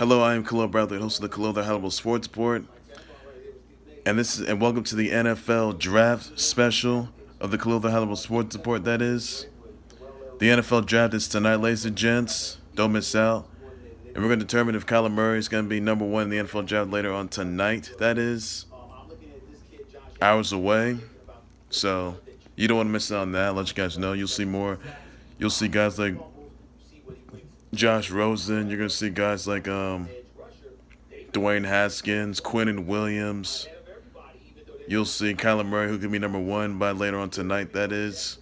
Hello, I am Khalil Bradley, host of the Khalil the Hannibal Sports Report, and welcome to the NFL Draft Special of the Khalil the Hannibal Sports Report. That is, the NFL Draft is tonight, ladies and gents. Don't miss out, and we're going to determine if Kyler Murray is going to be number one in the NFL Draft later on tonight. That is hours away, so you don't want to miss out on that. I'll let you guys know. You'll see more. You'll see guys like Josh Rosen. You're going to see guys like Dwayne Haskins, Quinnen Williams. You'll see Kyler Murray, who could be number one by later on tonight. That is,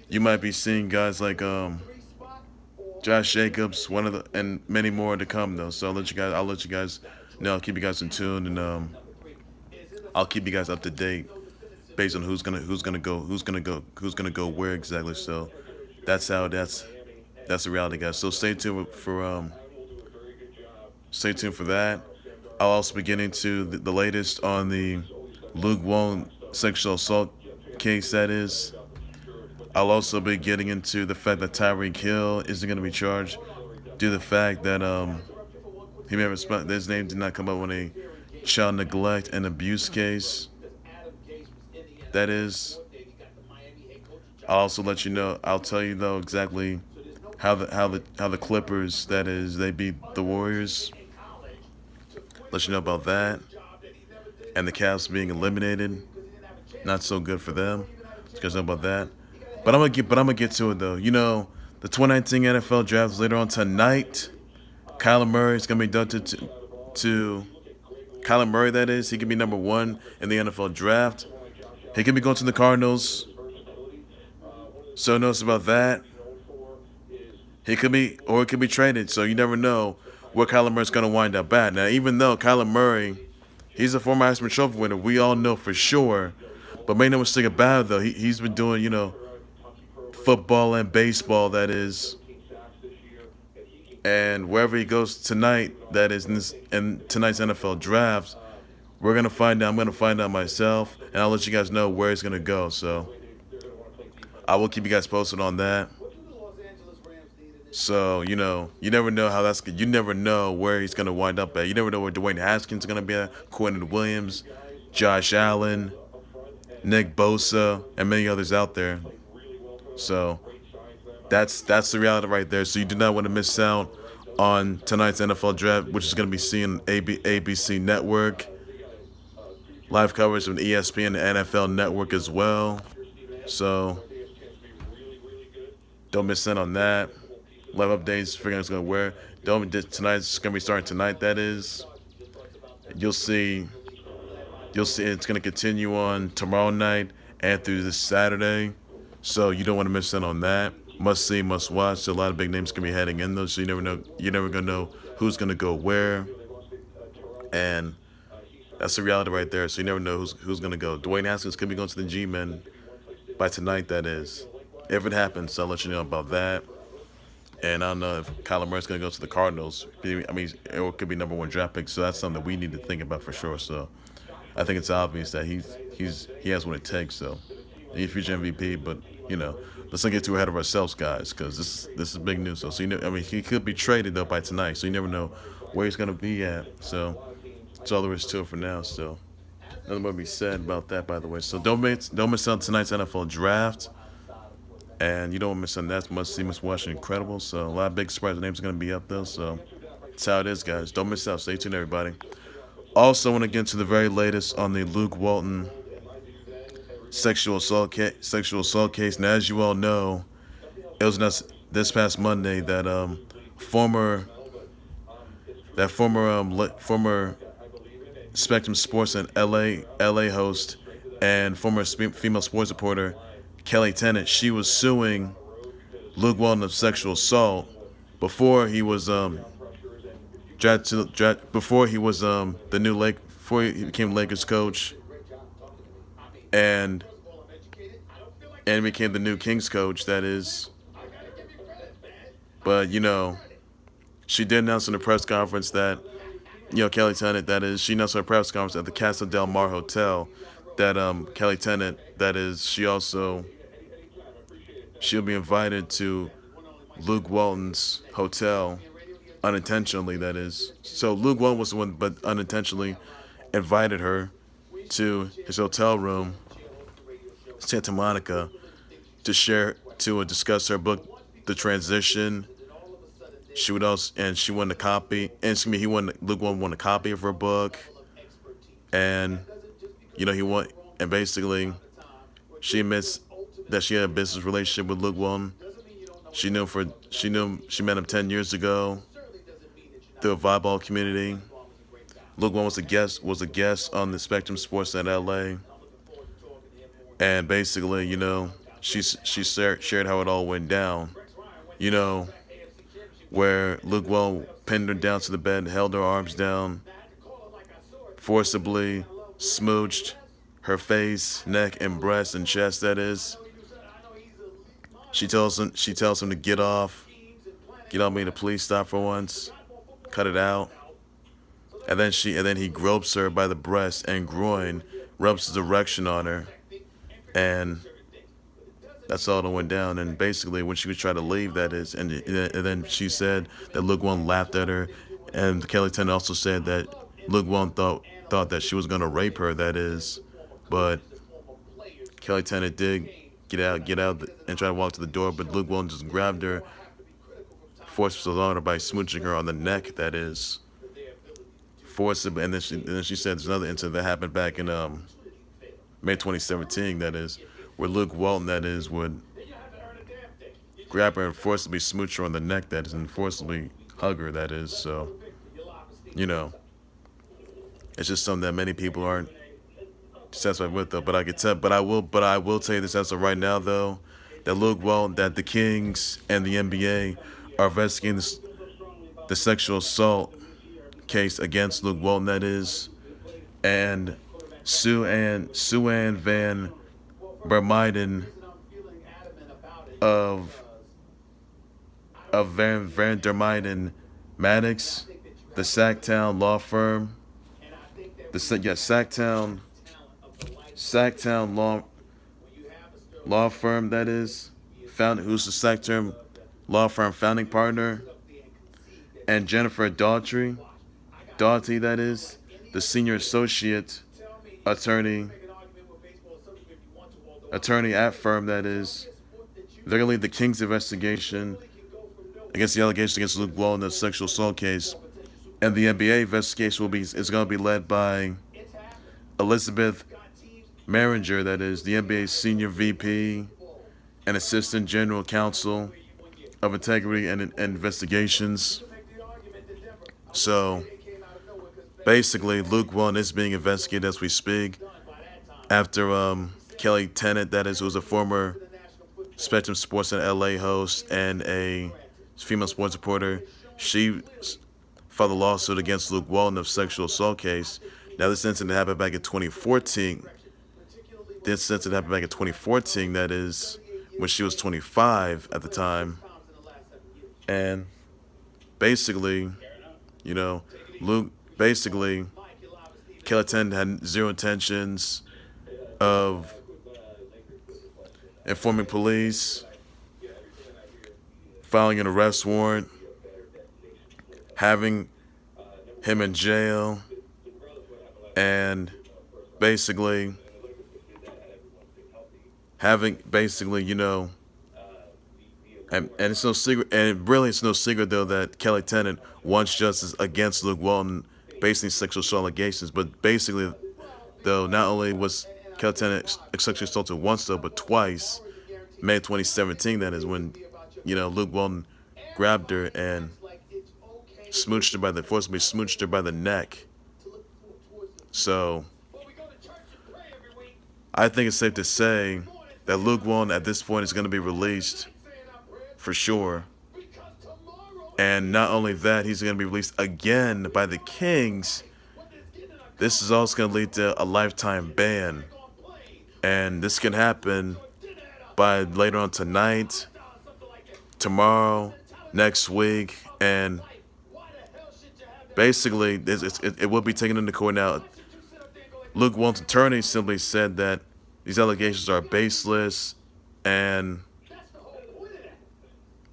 you might be seeing guys like Josh Jacobs, and many more to come though. So I'll let you guys know. I'll keep you guys in tune, and I'll keep you guys up to date based on who's gonna go where exactly. So that's the reality, guys. So stay tuned for that. I'll also be getting to the latest on the Luke Walton sexual assault case. That is, I'll also be getting into the fact that Tyreek Hill isn't going to be charged due to the fact that his name did not come up on a child neglect and abuse case. That is, I'll also let you know. I'll tell you though exactly how the Clippers, that is, they beat the Warriors. Let you know about that. And the Cavs being eliminated, not so good for them. You guys know about that. But I'm gonna get to it though. You know, the 2019 NFL Draft is later on tonight. Kyler Murray is gonna be inducted to Kyler Murray. That is, he can be number one in the NFL Draft. He could be going to the Cardinals. So notice about that. He could be, or it could be traded. So you never know where Kyler Murray's going to wind up at. Now, even though Kyler Murray, he's a former Heisman Trophy winner, we all know for sure. But make no mistake about it, though, he's been doing, football and baseball, that is. And wherever he goes tonight, that is, in tonight's NFL Draft, we're going to find out. I'm going to find out myself, and I'll let you guys know where he's going to go. So I will keep you guys posted on that. So, you never know how you never know where he's going to wind up at. You never know where Dwayne Haskins is going to be at, Quinnen Williams, Josh Allen, Nick Bosa, and many others out there. So, that's the reality right there. So, you do not want to miss out on tonight's NFL Draft, which is going to be seen on ABC Network. Live coverage from ESPN and NFL Network as well. So, don't miss out on that. Live updates, figuring out what's going to wear. Tonight's going to be starting tonight, that is. You'll see it's going to continue on tomorrow night and through this Saturday. So you don't want to miss out on that. Must see, must watch. So a lot of big names going to be heading in those. So you never know. You're never going to know who's going to go where. And that's the reality right there. So you never know who's going to go. Dwayne Haskins could be going to the G-Men by tonight, that is. If it happens, so I'll let you know about that. And I don't know if Kyler Murray's going to go to the Cardinals. I mean, it could be number one draft pick. So that's something that we need to think about for sure. So I think it's obvious that he has what it takes. So he's future MVP. But let's not get too ahead of ourselves, guys, because this is big news. So he could be traded though by tonight. So you never know where he's going to be at. So that's all there is to it for now. So nothing more to be said about that, by the way. So don't miss out tonight's NFL Draft. And you don't want to miss on that. Must see, must watch. Incredible. So a lot of big surprise names are going to be up there. So that's how it is, guys. Don't miss out. Stay tuned, everybody. Also, want to get into the very latest on the Luke Walton sexual assault case. Now, as you all know, it was this past Monday that former Spectrum Sports and LA host and former female sports reporter Kelly Tennant, she was suing Luke Walton of sexual assault before he was the before he became Lakers coach and became the new Kings coach, that is. But she did announce in a press conference that Kelly Tennant, that is, she announced in a press conference at the Casa Del Mar Hotel that Kelly Tennant, that is, she'll be invited to Luke Walton's hotel unintentionally, that is. So Luke Walton was the one, but unintentionally invited her to his hotel room, Santa Monica, to discuss her book, The Transition. She would also, and she wanted a copy, and excuse me, Luke wanted a copy of her book, and and basically, she admits that she had a business relationship with Luke Walton. She met him 10 years ago through a volleyball community. Luke Walton was a guest on the Spectrum Sports in LA, and basically, she shared how it all went down. Where Luke Walton pinned her down to the bed, held her arms down, forcibly smooched her face, neck, and breast and chest. That is. She tells him to get off me. The police stop for once, cut it out, and then he gropes her by the breast and groin, rubs his erection on her, and that's all that went down. And basically, when she was trying to leave, that is, and then she said that Luke Walton laughed at her, and Kelly Tennant also said that Luke Walton thought that she was going to rape her. That is, but Kelly Tennant did get out, and try to walk to the door, but Luke Walton just grabbed her, forcibly on her by smooching her on the neck. That is, forcibly, and then she said there's another incident that happened back in May 2017. That is, where Luke Walton, that is, would grab her and forcibly smooch her on the neck. That is, and forcibly hug her. That is, so it's just something that many people aren't satisfied with, though. But I will tell you this as of right now, though, that Luke Walton, that the Kings and the NBA are investigating the sexual assault case against Luke Walton. That is, and Ann Van Dermyden of Van Dermyden Maddox, the Sac-Town law firm, Sac-Town law firm, that is, who's the Sac-Town law firm founding partner, and Jennifer Doughty, that is, the senior associate attorney at firm, that is. They're going to lead the Kings investigation against the allegations against Luke Walton, the sexual assault case. And the NBA investigation is going to be led by Elizabeth Maringer, that is, the NBA's senior VP and assistant general counsel of integrity and investigations. So basically, Luke Walton is being investigated as we speak after Kelly Tennant, that is, who was a former Spectrum Sports in LA host and a female sports reporter, she filed a lawsuit against Luke Walton of sexual assault case. Now, this incident happened back in 2014. That is, when she was 25 at the time. And basically, Kelly Tennant had zero intentions of informing police, filing an arrest warrant, having him in jail, and basically, and it's no secret, and really it's no secret, though, that Kelly Tennant wants justice against Luke Walton based on sexual assault allegations. But basically, though, not only was Kelly Tennant sexually assaulted once, though, but twice. May 2017, that is, when, Luke Walton grabbed her and forcibly smooched her by the neck. So I think it's safe to say that Luke Walton at this point is going to be released for sure. And not only that, he's going to be released again by the Kings. This is also going to lead to a lifetime ban. And this can happen by later on tonight, tomorrow, next week. And basically, it will be taken into court now. Luke Walton's attorney simply said that these allegations are baseless, and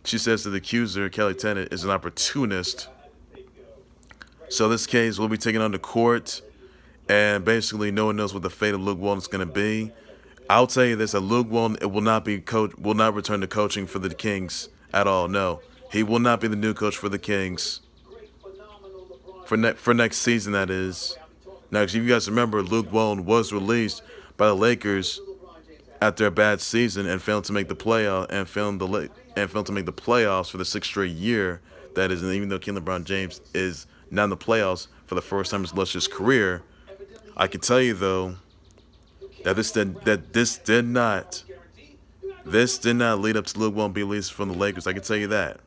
she says that the accuser, Kelly Tennant, is an opportunist So this case will be taken on to court, and basically no one knows what the fate of Luke Walton is going to be. I'll tell you this: that Luke Walton will not return to coaching for the Kings at all. No, he will not be the new coach for the Kings for next season. That is. Now, if you guys remember, Luke Walton was released by the Lakers after a bad season and failed to make the playoff and failed to make the playoffs for the 6th straight year. That is, and even though King LeBron James is not in the playoffs for the first time in his illustrious career, I can tell you though that this did not lead up to Luke Walton being released from the Lakers. I can tell you that.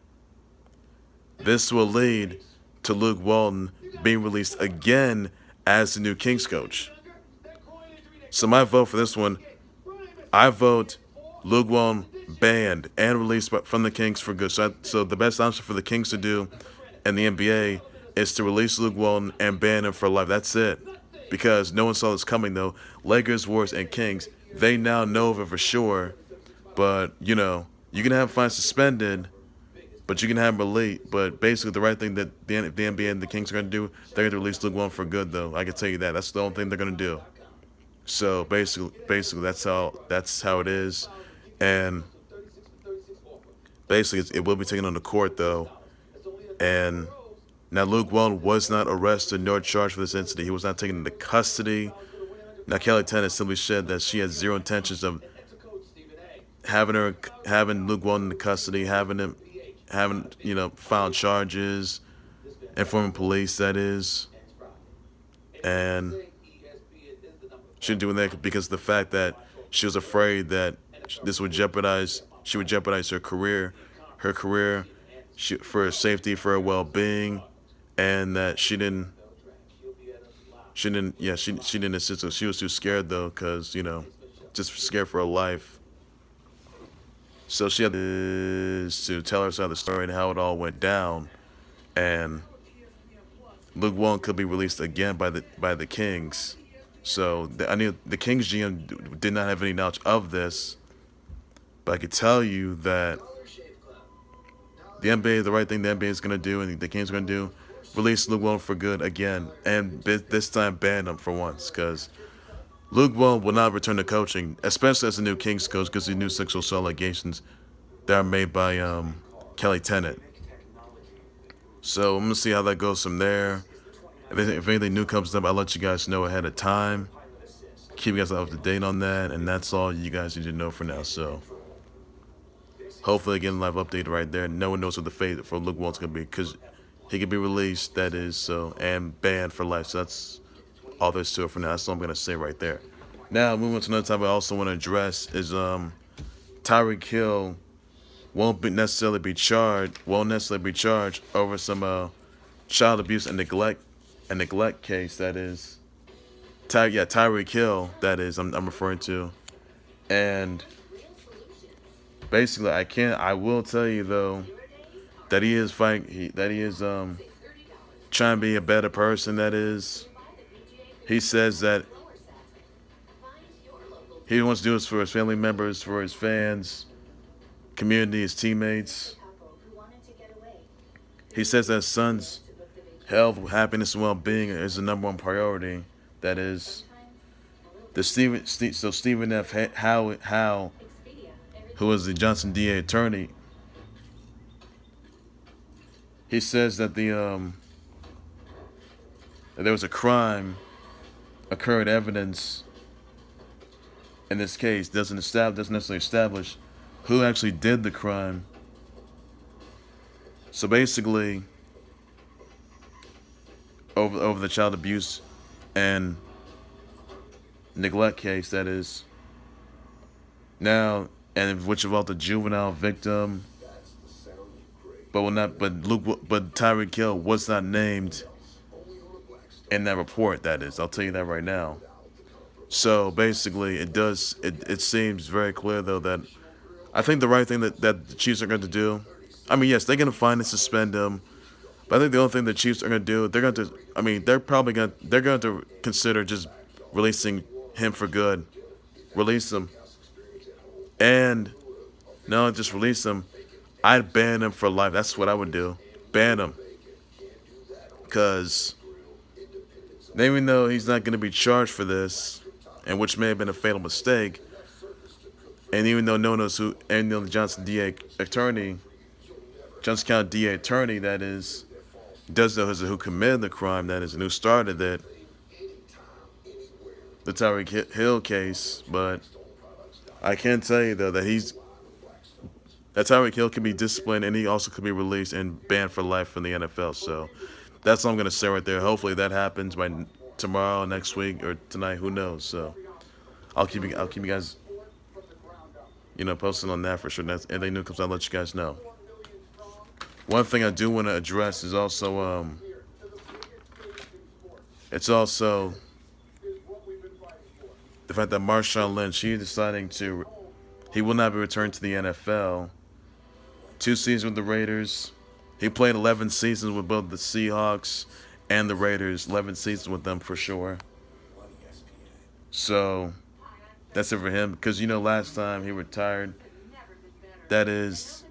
This will lead to Luke Walton being released again as the new Kings coach. So my vote for this one, I vote Luke Walton banned and released from the Kings for good. So the best option for the Kings to do in the NBA is to release Luke Walton and ban him for life. That's it. Because no one saw this coming, though. Lakers, Warriors, and Kings, they now know of it for sure. But, you know, you can have fine suspended, but you can have him released. But basically, the right thing that the NBA and the Kings are going to do, they're going to release Luke Walton for good, though. I can tell you that. That's the only thing they're going to do. So basically, that's how it is. And basically, it will be taken on the court, though. And now, Luke Walton was not arrested nor charged for this incident. He was not taken into custody. Now, Kelly Tennant simply said that she has zero intentions of having Luke Walton in custody, having filed charges, informing police, that is, and she didn't do that because of the fact that she was afraid that she would jeopardize her career, for her safety, for her well-being. And that she didn't assist her. She was too scared, though, because, just scared for her life. So she had to tell her side of the story and how it all went down. And Luke Walton could be released again by the Kings. So I knew the Kings GM did not have any knowledge of this. But I could tell you that the NBA, the right thing the NBA is going to do and the Kings are going to do, release Luke Walton for good again, and this time ban him for once, because Luke Walton will not return to coaching, especially as a new Kings coach, because of the new sexual assault allegations that are made by Kelly Tennant. So I'm going to see how that goes from there. If anything new comes up, I'll let you guys know ahead of time. Keep you guys up to date on that, and that's all you guys need to know for now. So hopefully, again, live update right there. No one knows what the fate for Luke Walton's going to be, because he could be released, that is, and banned for life. So that's all there's to it for now. That's all I'm going to say right there. Now, moving on to another topic I also want to address is Tyreek Hill won't necessarily be charged over some child abuse and neglect case, that is. Tyreek Hill, that is, I'm referring to. And basically, I will tell you, though, that he is fighting. He is trying to be a better person. That is, he says that he wants to do this for his family members, for his fans, community, his teammates. He says that his son's health, happiness, and well-being is the number one priority. That is, Stephen F. Howe, who is the Johnson DA attorney. He says that that there was a crime occurred, evidence in this case doesn't necessarily establish who actually did the crime. So basically, over the child abuse and neglect case, that is, now, and which involved a juvenile victim. But Tyreek Hill was not named in that report, that is. I'll tell you that right now. So basically, it seems very clear, though, that I think the right thing that the Chiefs are going to do, I mean, yes, they're going to fine and suspend him, but I think the only thing the Chiefs are going to do, they're going to consider just releasing him for good. Release him. And no, just release him. I'd ban him for life. That's what I would do. Ban him. because even though he's not going to be charged for this, and which may have been a fatal mistake, and even though no one knows who, and the Johnson County DA attorney, that is, does know who committed the crime, that is, and who started it, the Tyreek Hill case. But I can tell you though that Tyreek Hill can be disciplined, and he also could be released and banned for life from the NFL. So that's all I'm gonna say right there. Hopefully that happens by tomorrow, next week, or tonight. Who knows? So I'll keep you guys, posted on that for sure. That's anything new comes out, I'll let you guys know. One thing I do want to address is also it's also the fact that Marshawn Lynch, he will not be returned to the NFL. 2 seasons with the Raiders. He played 11 seasons with both the Seahawks and the Raiders. 11 seasons with them for sure. So that's it for him. Because, last time he retired, that is,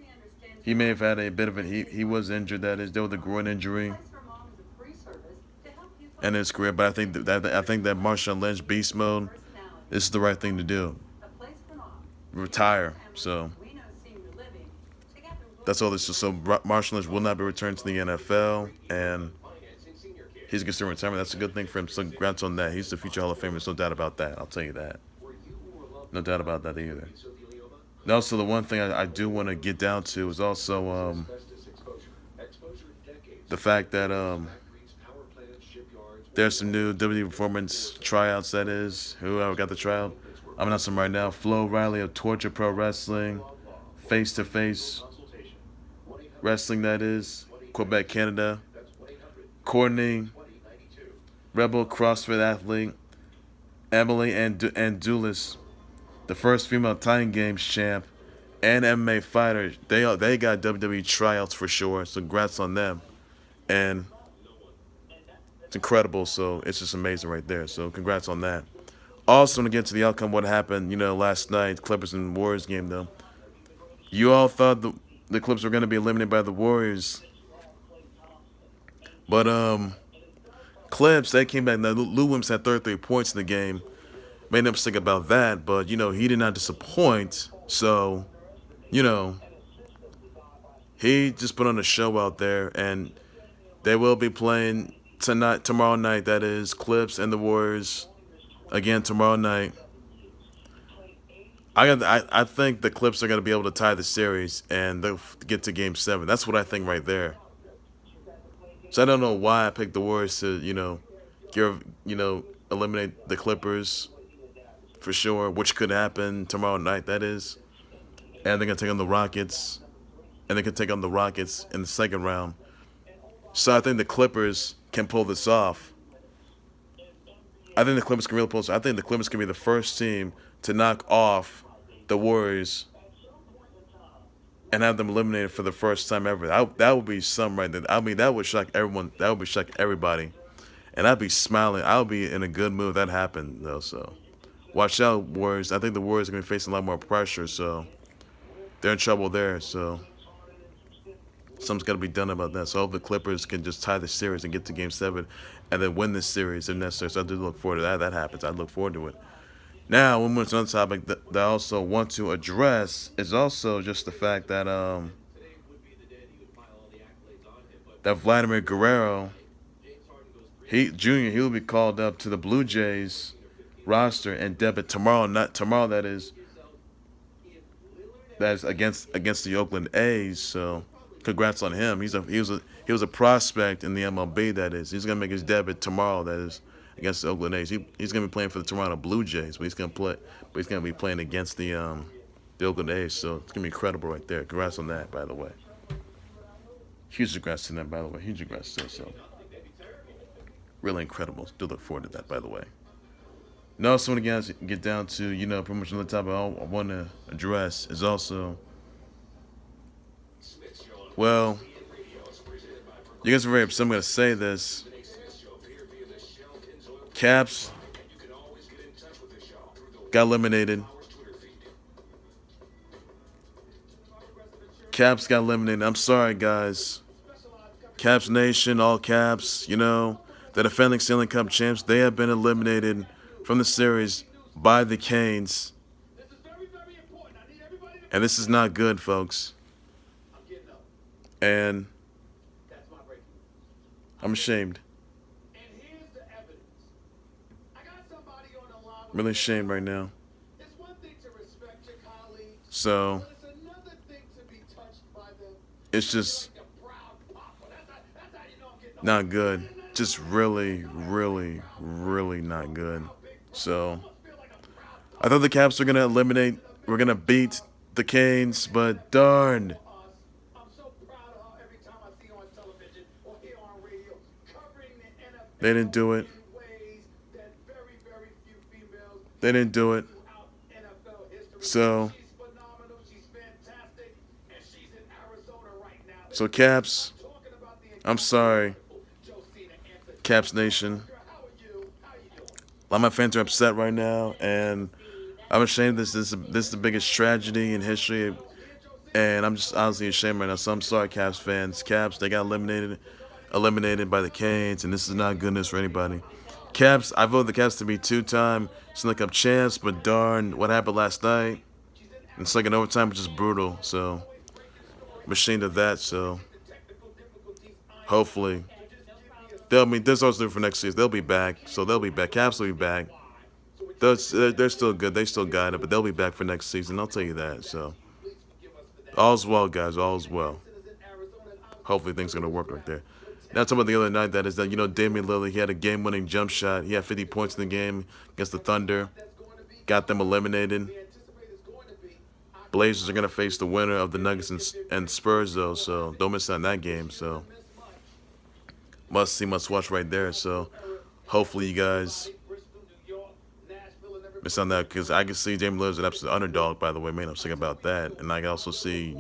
he may have had a bit of he was injured, that is, there was a groin injury in his career. But I think that Marshawn Lynch beast mode, this is the right thing to do. Retire. So that's all this is. So Marshawn Lynch will not be returned to the NFL, and he's considering retirement. That's a good thing for him. So congrats on that. He's the future Hall of Famer. There's no doubt about that. I'll tell you that. No doubt about that either. And also, the one thing I do want to get down to is also the fact that there's some new WWE Performance tryouts, that is. Whoever got the tryout, I'm announcing them right now. Flo Riley of Torture Pro Wrestling, face-to-face wrestling, that is, Quebec, Canada. Courtney, Rebel CrossFit athlete. Emily Andulis, the first female Titan Games champ and MMA fighter. They got WWE tryouts for sure. So congrats on them. And it's incredible. So it's just amazing right there. So congrats on that. Also, to get to the outcome, what happened, last night, Clippers and Warriors game, though. You all thought the Clippers were going to be eliminated by the Warriors. But Clips, they came back. Now, Lou Williams had 33 points in the game. Made no mistake about that. But, he did not disappoint. So, he just put on a show out there. And they will be playing tomorrow night. That is, Clips and the Warriors again tomorrow night. I think the Clips are going to be able to tie the series and they'll get to Game 7. That's what I think right there. So I don't know why I picked the Warriors to, eliminate the Clippers for sure, which could happen tomorrow night, that is. And they're going to take on the Rockets. And they can take on the Rockets in the second round. So I think the Clippers can pull this off. I think the Clippers can really pull this off. I think the Clippers can be the first team to knock off the Warriors and have them eliminated for the first time ever. That would be something right there. I mean, that would shock everyone. That would shock everybody. And I'd be smiling. I would be in a good mood if that happened, though. So watch out, Warriors. I think the Warriors are going to be facing a lot more pressure. So they're in trouble there. So something's got to be done about that. So I hope the Clippers can just tie the series and get to Game 7 and then win this series if necessary. So I do look forward to that. If that happens, I look forward to it. Now, one more another topic that I also want to address is also just the fact that that Vladimir Guerrero, Jr., he'll be called up to the Blue Jays roster and debut tomorrow. Not tomorrow, that is against the Oakland A's. So congrats on him. He was a prospect in the MLB, that is. He's gonna make his debut tomorrow, that is, against the Oakland A's. He's gonna be playing for the Toronto Blue Jays, but he's gonna be playing against the Oakland A's. So it's gonna be incredible right there. Congrats on that, by the way. Huge congrats to them, by the way. Huge congrats to them. So really incredible. Do look forward to that, by the way. Now, also want to get down to, pretty much another topic I want to address is also, well, you guys are very upset. I'm going to say this. Caps got eliminated. I'm sorry, guys. Caps Nation, all caps, the defending Stanley Cup champs, they have been eliminated from the series by the Canes. And this is not good, folks. And I'm ashamed. Really ashamed right now. So it's just not good. Just really, really, really not good. So I thought the Caps were gonna beat the Canes, but darn. They didn't do it. They didn't do it. So Caps, I'm sorry. Caps Nation. A lot of my fans are upset right now, and I'm ashamed. This is the biggest tragedy in history, and I'm just honestly ashamed right now. So I'm sorry, Caps fans. Caps, they got eliminated by the Canes, and this is not goodness for anybody. Caps, I voted the Caps to be two-time Stanley Cup champs, but darn, what happened last night in second overtime was just brutal. So I'm ashamed of that. So hopefully, there's also for next season. They'll be back. So they'll be back. Caps will be back. They're still good. They still got it, but they'll be back for next season. I'll tell you that. So all's well, guys. All's well. Hopefully things are gonna work right there. Now talking about the other night, that is that Damian Lillard, he had a game-winning jump shot. He had 50 points in the game against the Thunder. Got them eliminated. Blazers are gonna face the winner of the Nuggets and Spurs though, so don't miss out on that game. So must see, must watch right there. So hopefully you guys miss on that, because I can see Damian Lillard's an absolute underdog. By the way, man, I'm sick about that, and I can also see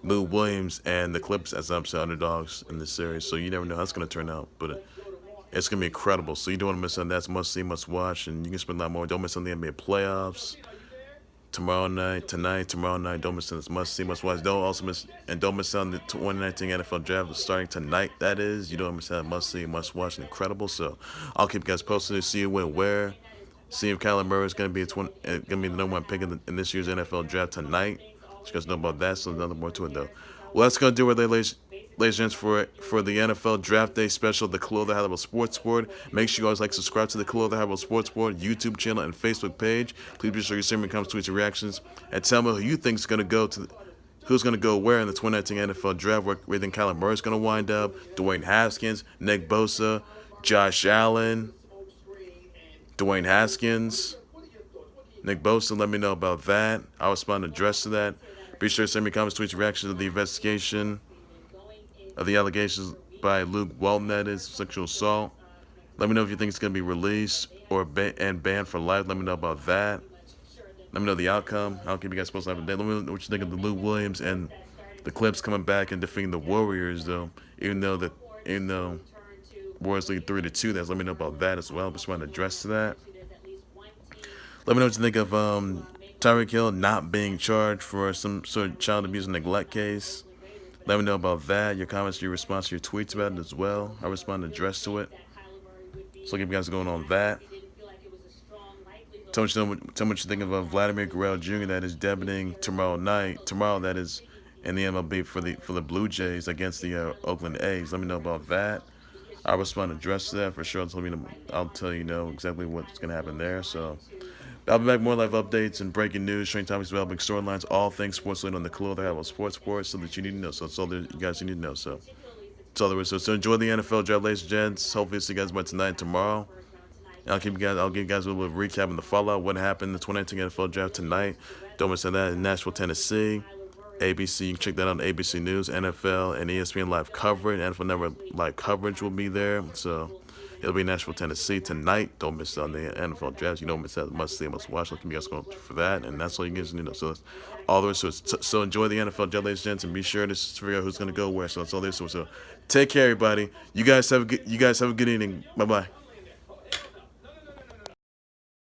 Luke Williams and the Clippers as upset underdogs in this series. So you never know how it's going to turn out. But it's going to be incredible. So you don't want to miss on that. It's must see, must watch. And you can spend a lot more. Don't miss on the NBA playoffs. Tomorrow night. Don't miss on this. Must see, must watch. Don't miss on the 2019 NFL Draft starting tonight. That is. You don't miss on must see, must watch. And incredible. So I'll keep you guys posted to see where. See if Khalil Murray is going to be the number one pick in this year's NFL Draft tonight. You guys know about that, so nothing more to it though. Well, that's gonna do it, ladies and gents, for the NFL Draft Day special, the Khalil the Hannibal Sports Board. Make sure you guys subscribe to the Khalil the Hannibal Sports Board YouTube channel and Facebook page. Please be sure you send me comments, tweets, and reactions, and tell me who you think is gonna go who's gonna go where in the 2019 NFL Draft. Where you think Kyler Murray's gonna wind up? Dwayne Haskins, Nick Bosa, Josh Allen, Dwayne Haskins, Nick Bosa. Let me know about that. I'll respond to address to that. Be sure to send me comments, tweets, reactions to the investigation of the allegations by Luke Walton, that is, sexual assault. Let me know if you think it's going to be released or banned for life. Let me know about that. Let me know the outcome. I'll keep you guys posted every day. Let me know what you think of the Luke Williams and the Clips coming back and defeating the Warriors, though. Even though Warriors lead 3-2, let me know about that as well. Just want to address to that. Let me know what you think of Tyreek Hill not being charged for some sort of child abuse and neglect case. Let me know about that. Your comments, your response, your tweets about it as well. I'll respond and address to it. So keep you guys going on that. Tell me what you think of Vladimir Guerrero Jr. that is debuting tomorrow, that is, in the MLB for the Blue Jays against the Oakland A's. Let me know about that. I'll respond and address to that for sure. I'll tell you exactly what's going to happen there. So I'll be back more live updates and breaking news, showing topics, developing storylines, all things sports related on the Khalil the Hannibal Sports Board, so that you need to know. So that's all that you guys need to know. So that's all there is. So enjoy the NFL draft, ladies and gents. Hopefully see you guys by tonight and tomorrow. And I'll give you guys a little bit of recap and the fallout, what happened in the 2019 NFL draft tonight. Don't miss that in Nashville, Tennessee. ABC, you can check that out on ABC News, NFL, and ESPN live coverage. NFL Network live coverage will be there. So it'll be Nashville, Tennessee tonight. Don't miss on the NFL draft. You don't miss that. Must see, must watch. I'll keep you guys going for that. And that's all you guys need to know. So that's all there is. So enjoy the NFL draft, ladies and gents, and be sure to figure out who's going to go where. So that's all there is. So take care, everybody. You guys have a good evening. Bye-bye.